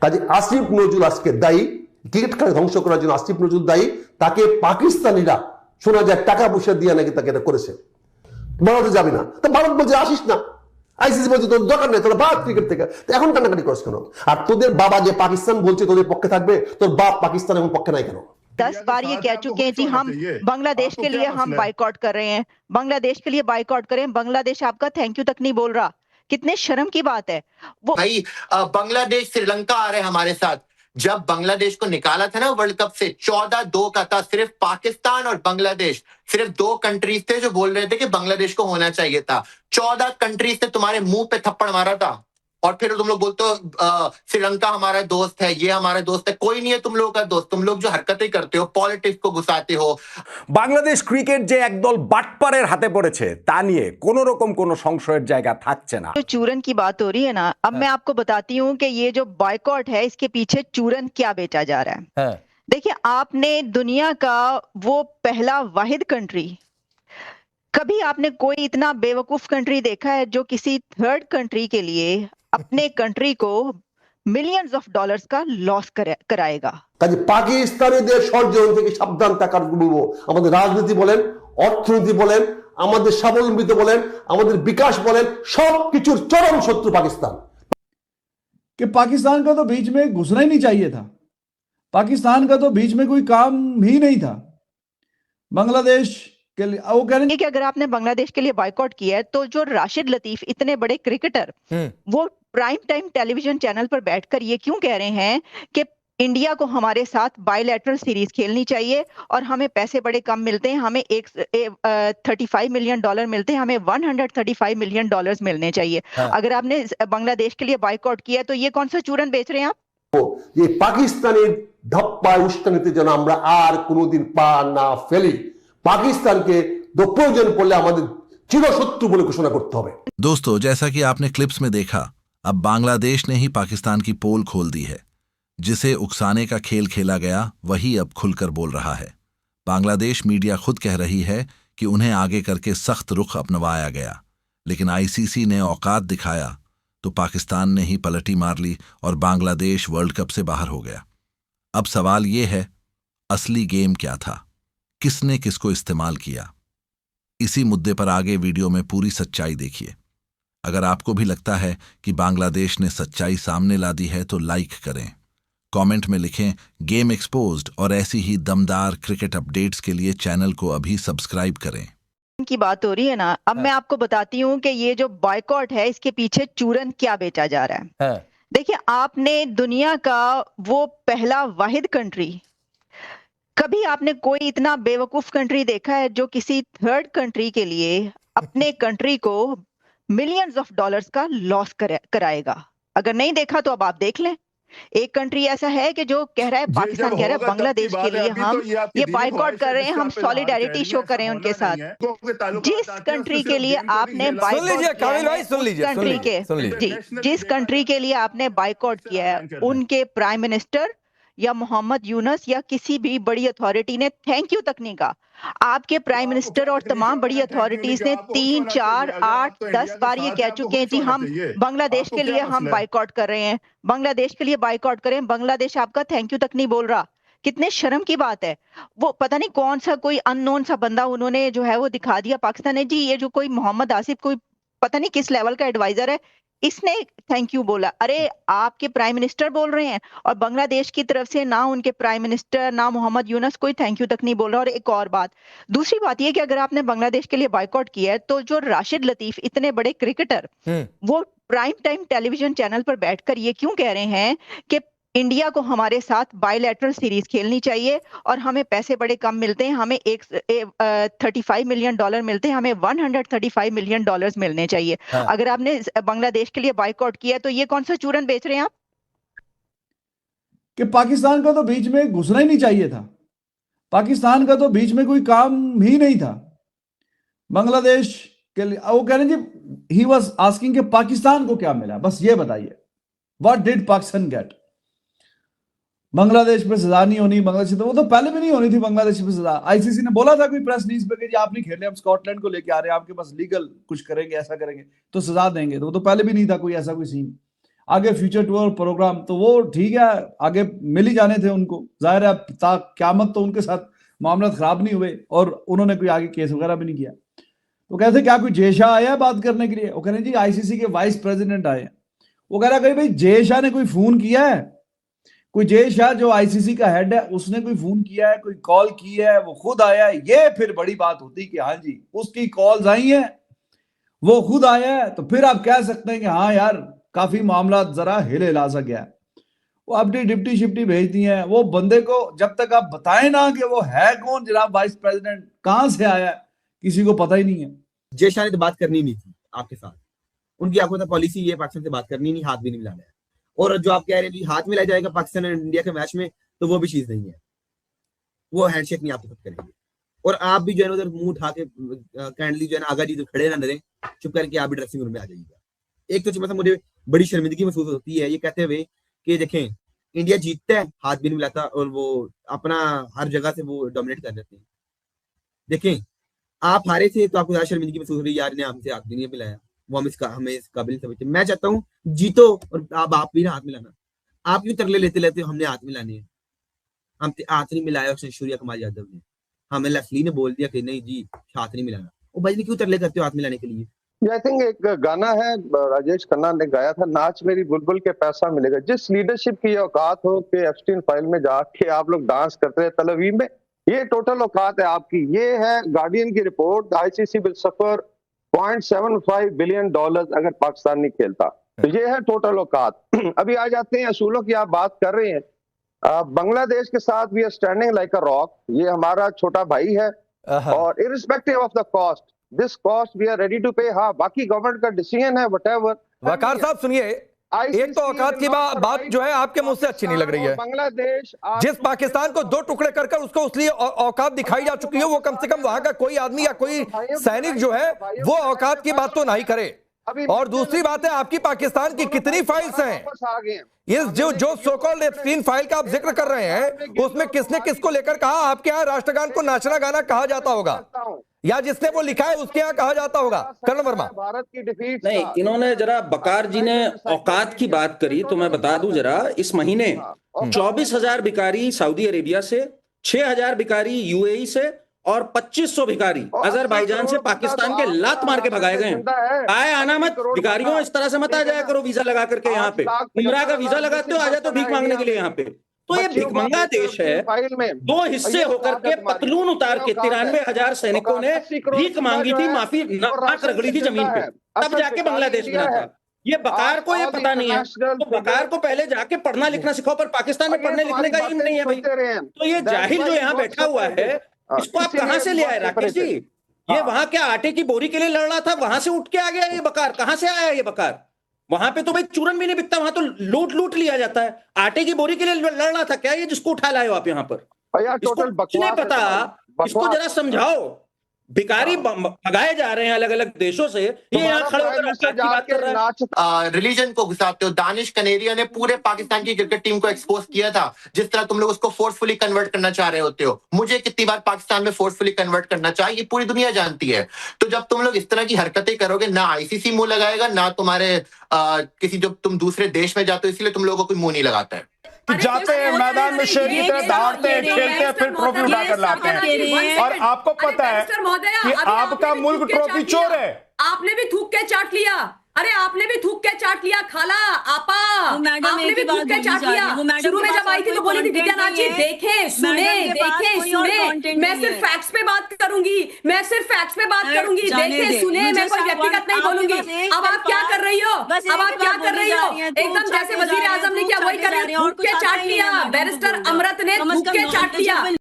কাজে আসিফ নজরুল আজকে দায়ী, ক্রিকেট খেলা ধ্বংস করার জন্য আসিফ নজরুল দায়ী। তাকে পাকিস্তানিরা শোনা যায় টাকা পয়সা দিয়ে নাকি তাকে এটা করেছে। ভারতে যাবি না, তো ভারত বলছে আসিস না, আইসিসি বলছে তোর দরকার নেই, তোর বাপ ক্রিকেট থেকে, এখন কান্নাকাটি করছ কেন? আর তোদের বাবা যে পাকিস্তান বলছে তোদের পক্ষে থাকবে, তোর बाप पाकिस्तान এখন পক্ষে নাই কেন? 10 बार ये कह चुके हैं जी हम बांग्लादेश के लिए हम बाइकआउट कर रहे हैं, बांग्लादेश के लिए बाइकआउट करें, बांग्लादेश आपका थैंक यू तक नहीं बोल रहा। कितने शर्म की बात है। वो भाई बांग्लादेश श्रीलंका आ रहे हमारे साथ। जब बांग्लादेश को निकाला था ना वर्ल्ड कप से 14-2 का था, सिर्फ पाकिस्तान और बांग्लादेश, सिर्फ 2 कंट्रीज थे जो बोल रहे थे कि बांग्लादेश को होना चाहिए था। 14 कंट्रीज ने तुम्हारे मुंह पे थप्पड़ मारा था, और फिर तुम लोग बोलते हो श्रीलंका हमारा दोस्त है, ये हमारा दोस्त है। कोई नहीं है तुम लोगों का दोस्त। तुम लोग जो हरकतें करते हो, पॉलिटिक्स को घुसाते हो। বাংলাদেশ ক্রিকেট যে একদল বাটপারের হাতে পড়েছে তা নিয়ে কোনো রকম কোনো সংশয়ের জায়গা থাকছে না। जो चूरन की बात हो रही है ना, अब मैं आपको बताती हूँ कि ये जो बाइकआउट है इसके पीछे चूरन क्या बेचा जा रहा है। देखिए, आपने दुनिया का वो पहला वाहिद कंट्री, कभी आपने कोई इतना बेवकूफ कंट्री देखा है जो किसी थर्ड कंट्री के लिए अपने कंट्री को मिलियंस ऑफ डॉलर्स का लॉस कराएगा। কাজে পাকিস্তানিদের ষড়যন্ত্র থেকে সাবধান থাকার বলবো। আমাদের রাজনীতি বলেন, অর্থনীতি বলেন, আমাদের স্বাবলম্বিতা বলেন, আমাদের বিকাশ বলেন, সবকিছুর চরম শত্রু পাকিস্তান। कि पाकिस्तान का तो बीच में घुसना ही नहीं चाहिए था, पाकिस्तान का तो बीच में कोई काम ही नहीं था। बांग्लादेश के लिए वो कह रहे हैं कि अगर आपने बांग्लादेश के लिए बाइकआउट किया है तो जो राशिद लतीफ इतने बड़े क्रिकेटर वो प्राइम टाइम टेलीविजन चैनल पर बैठकर ये क्यों कह रहे हैं कि इंडिया को हमारे साथ बायलैटरल सीरीज खेलनी चाहिए और हमें पैसे बड़े कम मिलते हैं, हमें 35 मिलियन डॉलर मिलते हैं, हमें 135 मिलियन डॉलर्स मिलने चाहिए। अगर आपने बांग्लादेश के लिए बाइकआउट किया है तो ये कौन सा चूरन बेच रहे हैं आप? যে পাকিস্তানের ধপ্পায় উস্কানিতে যেন আমরা আর কোনোদিন পা না ফেলি, পাকিস্তানকে প্রয়োজন পড়লে আমাদের চিরশত্রু বলে ঘোষণা করতে হবে। दोस्तों, जैसा कि आपने क्लिप्स में देखा, अब बांग्लादेश ने ही पाकिस्तान की पोल खोल दी है। जिसे उकसाने का खेल खेला गया वही अब खुलकर बोल रहा है। बांग्लादेश मीडिया खुद कह रही है कि उन्हें आगे करके सख्त रुख अपनवाया गया, लेकिन आईसीसी ने औकात दिखाया तो पाकिस्तान ने ही पलटी मार ली और बांग्लादेश वर्ल्ड कप से बाहर हो गया। अब सवाल ये है, असली गेम क्या था, किसने किसको इस्तेमाल किया? इसी मुद्दे पर आगे वीडियो में पूरी सच्चाई देखिए। अगर आपको भी लगता है कि बांग्लादेश ने सच्चाई सामने ला दी है तो लाइक करें, कमेंट में लिखें गेम एक्सपोज्ड, और ऐसी ही दमदार क्रिकेट अपडेट्स के लिए चैनल को अभी सब्सक्राइब करें। की बात हो रही है ना, अब मैं आपको बताती हूँ कि ये जो बाइकआउट है इसके पीछे चूरन क्या बेचा जा रहा है। देखिए, आपने दुनिया का वो पहला वाहिद कंट्री, कभी आपने कोई इतना बेवकूफ कंट्री देखा है जो किसी थर्ड कंट्री के लिए अपने कंट्री को मिलियंस ऑफ डॉलर्स का लॉस कराएगा? अगर नहीं देखा तो अब आप देख लें। एक कंट्री ऐसा है कि जो कह रहा है, पाकिस्तान कह रहा है बांग्लादेश के लिए हम ये बाइकआट कर रहे हैं, हम सॉलिडेरिटी शो करें उनके साथ। जिस कंट्री के लिए आपने जिस कंट्री के लिए आपने बाइकआउट किया है, उनके प्राइम मिनिस्टर या मोहम्मद यूनुस या किसी भी बड़ी अथॉरिटी ने थैंक यू तक नहीं कहा। आपके प्राइम मिनिस्टर और तमाम बड़ी अथॉरिटीज ने 3, 4, 8, 10 बार ये कह चुके हैं जी हम बांग्लादेश के लिए हम बाइकआउट कर रहे हैं, बांग्लादेश के लिए बाइकआउट करें, बांग्लादेश आपका थैंक यू तक नहीं बोल रहा। कितने शर्म की बात है। वो पता नहीं कौन सा कोई अननोन सा बंदा उन्होंने जो है वो दिखा दिया पाकिस्तान ने, जी ये जो कोई मोहम्मद आसिफ कोई पता नहीं किस लेवल का एडवाइजर है, इसने थैंक यू बोला। अरे आपके प्राइम मिनिस्टर बोल रहे हैं और बांग्लादेश की तरफ से ना उनके प्राइम मिनिस्टर ना मोहम्मद यूनुस कोई थैंक यू तक नहीं बोल रहा। और एक और बात, दूसरी बात यह कि अगर आपने बांग्लादेश के लिए बाइकआउट किया है तो जो राशिद लतीफ इतने बड़े क्रिकेटर वो प्राइम टाइम टेलीविजन चैनल पर बैठकर ये क्यों कह रहे हैं कि इंडिया को हमारे साथ बायलैटरल सीरीज खेलनी चाहिए और हमें पैसे बड़े कम मिलते हैं, हमें 35 मिलियन डॉलर मिलते हैं, हमें 135 मिलियन डॉलर्स मिलने चाहिए। अगर आपने बांग्लादेश के लिए बाइकआउट किया तो ये कौन सा चूरन बेच रहे हैं आप? कि पाकिस्तान का तो बीच में घुसना ही नहीं चाहिए था, पाकिस्तान का तो बीच में कोई काम ही नहीं था। बांग्लादेश के लिए वो कह रहे हैं जी, ही वाज आस्किंग कि पाकिस्तान को क्या मिला, बस ये बताइए, what did Pakistan get? Bangladesh पे सजा नहीं होनी, बांग्लादेश तो वो तो पहले भी नहीं होनी थी बांग्लादेश पे सजा। आईसीसी ने बोला था कोई प्रेस रिलीज पे कि जी आप नहीं खेल रहे, हम स्कॉटलैंड को लेके आ रहे हैं, आपके पास लीगल कुछ करेंगे, ऐसा करेंगे तो सजा देंगे, तो वो तो पहले भी नहीं था कोई ऐसा कोई सीन। आगे फ्यूचर टूर प्रोग्राम, तो वो ठीक है, आगे मिल ही जाने थे उनको, जाहिर है क़यामत तो उनके साथ मामला खराब नहीं हुए और उन्होंने कोई आगे केस वगैरह भी नहीं किया। तो कहते क्या कोई जय शाह आया बात करने के लिए? वो कह रहे जी आईसीसी के वाइस प्रेसिडेंट आए हैं। वो कह रहा कहीं भाई जय शाह ने कोई फोन किया है? कोई जय शाह जो आईसीसी का हेड है उसने कोई फोन किया है, कोई कॉल की है, वो खुद आया है? ये फिर बड़ी बात होती कि हाँ जी उसकी कॉल्स आई हैं, वो खुद आया है, तो फिर आप कह सकते हैं कि हाँ यार काफी मामला जरा हिले हिला सा गया है। वो अपनी डिप्टी शिप्टी भेज दी है, वो बंदे को जब तक आप बताएं ना कि वो है कौन जनाब वाइस प्रेसिडेंट, कहां से आया है, किसी को पता ही नहीं है। जय शाह ने तो बात करनी नहीं थी आपके साथ, उनकी आपको तो पॉलिसी ये पाकिस्तान से बात करनी नहीं, हाथ भी नहीं मिलाना है। और जो आप कह रहे हैं हाथ मिलाया जाएगा पाकिस्तान और इंडिया के मैच में, तो वो भी चीज नहीं है, वो हैंडशेक नहीं आपके साथ करेंगे। और आप भी जो है उधर मुंह उठा के कैंडली जो है ना आगा जी खड़े ना डरे, चुप करके आप भी ड्रेसिंग रूम में आ जाइएगा। एक तो मतलब मुझे बड़ी शर्मिंदगी महसूस होती है ये कहते हुए कि देखें इंडिया जीतता है हाथ भी नहीं मिलाता और वो अपना हर जगह से वो डोमिनेट कर देते हैं। देखें आप हारे थे तो आपको शर्मिंदगी महसूस हो रही है, यार ने हमसे हाथ भी नहीं मिलाया, वो हमें इस काबिल समझते। मैं चाहता हूँ जीतो और आप भी ना हाथ मिलाना। आप क्यों तरले लेते लेते हो हमने हाथ मिलाने हैं? हम हाथ नहीं मिलाया सूर्या कुमार यादव ने, हमें लेस्ली ने बोल दिया कि नहीं जी हाथ नहीं मिलाना। वो भाई ने क्यों तरले करते हो हाथ मिलाने के लिए? आई थिंक एक गाना है राजेश खन्ना ने गाया था, नाच मेरी बुलबुल के पैसा मिलेगा। जिस लीडरशिप की औकात हो कि एप्स्टीन फाइल में जाके आप लोग डांस करते हैं तल अवीव में, ये टोटल औकात है आपकी। ये है गार्डियन की report, ICC will suffer $0.75 billion अगर पाकिस्तान नहीं खेलता। तो ये है टोटल औकात। अभी आ जाते हैं असूलों की, आप बात कर रहे हैं बांग्लादेश के साथ we are standing like a rock, ये हमारा छोटा भाई है और irrespective of the cost, this cost we are ready to pay. हाँ बाकी गवर्नमेंट का डिसीजन है व्हाटएवर। वकार साहब सुनिए, एक तो औकात की बात जो है आपके मुंह से अच्छी नहीं लग रही है। बांग्लादेश जिस पाकिस्तान को दो टुकड़े कर उसको उसलिए औकात दिखाई जा चुकी है, वो कम से कम वहां का कोई आदमी या कोई सैनिक जो है वो औकात की बात तो नहीं करे। और दूसरी बात है आपकी पाकिस्तान की कितनी फाइल्स हैं, ये जो सो कॉल्ड एप्स्टीन फाइल का आप जिक्र कर रहे हैं उसमें किसने किसको लेकर कहा? आपके यहाँ राष्ट्रगान को नाचना गाना कहा जाता होगा या जिसने वो लिखा है उसके यहाँ कहा जाता होगा? कर्नल वर्मा। भारत की डिफीट नहीं, इन्होंने जरा बकार जी ने औकात की बात करी तो मैं बता दूं जरा, इस महीने 24,000 भिखारी सऊदी अरेबिया से, 6,000 भिखारी यूएई से और 2,500 भिखारी अजरबैजान से पाकिस्तान के लात मार के भगाए गए हैं। आए आना मत भिखारियों, इस तरह से मत आ जाया करो वीजा लगा करके यहाँ पे। उम्रा का वीजा लगाते हो, आ जाते हो भीख मांगने के लिए यहाँ पे। तो ये भिखमंगा देश है। दो हिस्से होकर के पतलून उतार के 93,000 सैनिकों ने भीख मांगी थी, माफी नाक रगड़ी थी जमीन पे, तब जाके बांग्लादेश बना था। ये बकार को ये पता नहीं है, तो बकार को पहले जाके पढ़ना लिखना सिखाओ, पर पाकिस्तान में पढ़ने लिखने का इल्म नहीं है भाई। तो ये जाहिल जो यहाँ बैठा हुआ है इसको आप कहां से ले आए राकेश जी? ये वहां क्या आटे की बोरी के लिए लड़ रहा था, वहां से उठ के आ गया ये बकार? कहां से आया ये बकार? वहां पे तो भाई चूरन भी नहीं बिकता, वहां तो लूट लिया जाता है। आटे की बोरी के लिए लड़ रहा था क्या ये जिसको उठा लाए हो आप यहाँ पर? इसको कुछ नहीं पता, इसको जरा समझाओ। भिखारी भगाए जा रहे हैं अलग अलग देशों से, ये यहाँ खड़े होकर औकात की बात कर रहा है। रिलीजन को घुसाते हो। दानिश कनेरिया ने पूरे पाकिस्तान की क्रिकेट टीम को एक्सपोज किया था, जिस तरह तुम लोग उसको फोर्सफुली कन्वर्ट करना चाह रहे होते हो। मुझे कितनी बार पाकिस्तान में फोर्सफुली कन्वर्ट करना चाहिए ये पूरी दुनिया जानती है। तो जब तुम लोग इस तरह की हरकतें करोगे, ना आईसीसी मुंह लगाएगा, ना तुम्हारे किसी जब तुम दूसरे देश में जाते हो इसलिए तुम लोगों को कोई मुंह नहीं लगाता है। जाते हैं मैदान में शेर की तरह दौड़ते हैं, खेलते हैं, फिर ट्रॉफी उठाकर लाते हैं। और आपको पता है कि आपका मुल्क ट्रॉफी चोर है। आपने भी थूक के चाट लिया, अरे आपने भी थूक के चाट लिया, खाला आपा आपने भी थूक के चाट लिया। शुरू में जब आई थी तो बोली थी विद्या नाची, देखे सुने, मैं सिर्फ फैक्ट्स पे बात करूंगी, मैं सिर्फ फैक्ट्स पे बात करूंगी, देखे सुने, मैं कोई व्यक्तिगत नहीं बोलूंगी। अब आप क्या कर रही हो? अब आप क्या कर रही हो? एकदम जैसे वजीर आजम ने क्या वही कर रही हो, थूक के चाट लिया। बैरिस्टर अमृत ने थूक के चाट लिया।